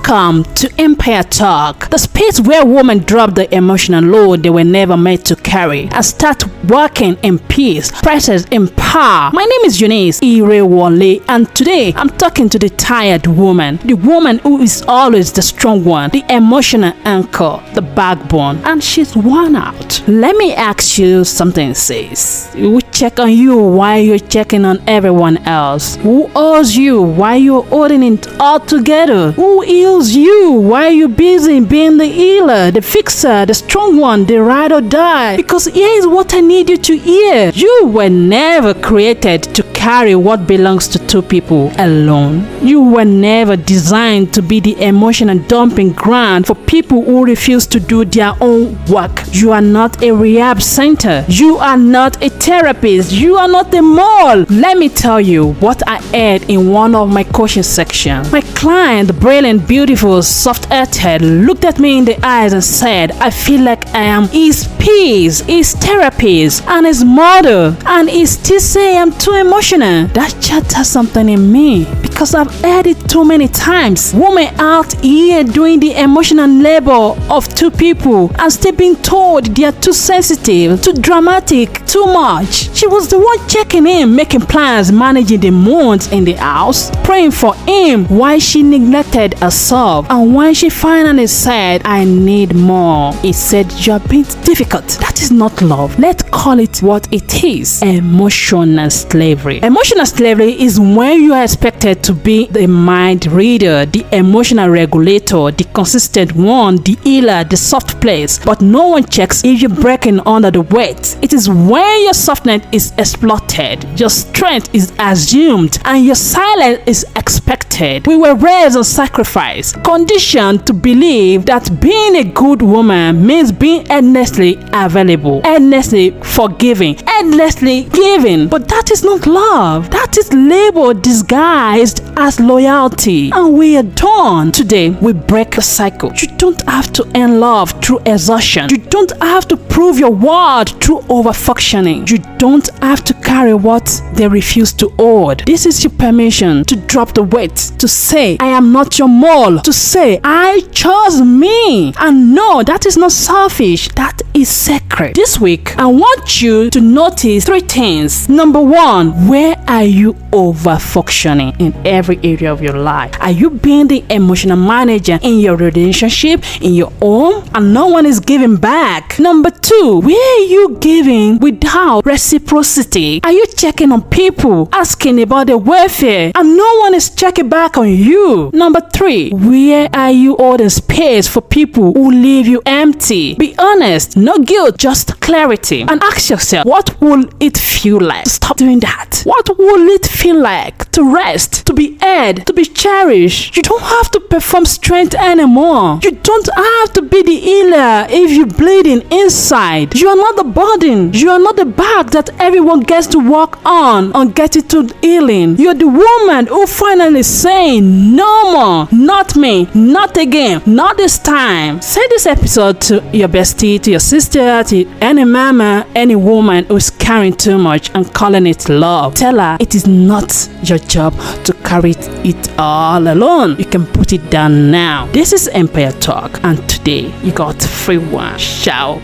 Welcome to Empire Talk, the space where women drop the emotional load they were never meant to carry and start working in peace, presence, in power. My name is Eunice Irewole, and today I'm talking to the tired woman, the woman who is always the strong one, the emotional anchor, the backbone, and she's worn out. Let me ask you something, sis. Who check on you while you're checking on everyone else? Who owes you while you're holding it all together? Who heals you while you're busy being the healer, the fixer, the strong one, the ride or die? Because here is what I need you to hear. You were never created to carry what belongs to two people alone. You were never designed to be the emotional dumping ground for people who refuse to do their own work. You are not a rehab center. You are not a therapist. You are not a mall. Let me tell you what I heard in one of my coaching sections. My client, brilliant, beautiful, soft-hearted, looked at me in the eyes and said, I feel like I am his peace, his therapist, and his mother, and he still say I'm too emotional. That chatters something in me because I've heard it too many times. Women out here doing the emotional labor of two people and still being told they are too sensitive, too dramatic, too much. She was the one checking in, making plans, managing the moods in the house, praying for him while she neglected herself. And when she finally said, I need more, he said, you're being difficult. That is not love. Let's call it what it is: emotional slavery. Emotional slavery is when you are expected to be the mind reader, the emotional regulator, the consistent one, the healer, the soft place, but no one checks if you're breaking under the weight. It is when your softness is exploited, your strength is assumed, and your silence is expected. We were raised on sacrifice, conditioned to believe that being a good woman means being endlessly available, endlessly forgiving, endlessly giving. But that is not love. That is labor disguised as loyalty. And we are done. Today, we break the cycle. You don't have to earn love through exhaustion. You don't have to prove your worth through overfunctioning. You don't have to carry what they refuse to hold. This is your permission to drop the weight, to say, I am not your mole, to say, I chose me. And no, that is not selfish. That is sacred. This week, I want you to notice three things. Number one, where are you over-functioning in every area of your life? Are you being the emotional manager in your relationship, in your home, and no one is giving back? Number two, where are you giving without reciprocity? Are you checking on people, asking about their welfare, and no one is checking back on you? Number three, where are you holding space for people who leave you empty? Be honest, no guilt, just clarity. And ask yourself, what will it feel like to stop doing that? What will it feel like to rest, to be heard, to be cherished? You don't have to perform strength anymore. You don't have to be the healer if you're bleeding inside. You are not the burden. You are not the bag that everyone gets to walk on get it to healing. You're the woman who finally saying, no more, not me, not again, not this time. Say this episode to your bestie, to your sister, to any mama, any woman who's carrying too much and calling it love. Tell her it is not your job to carry it all alone. You can put it down now. This is Empire Talk, and today you got free one. Ciao.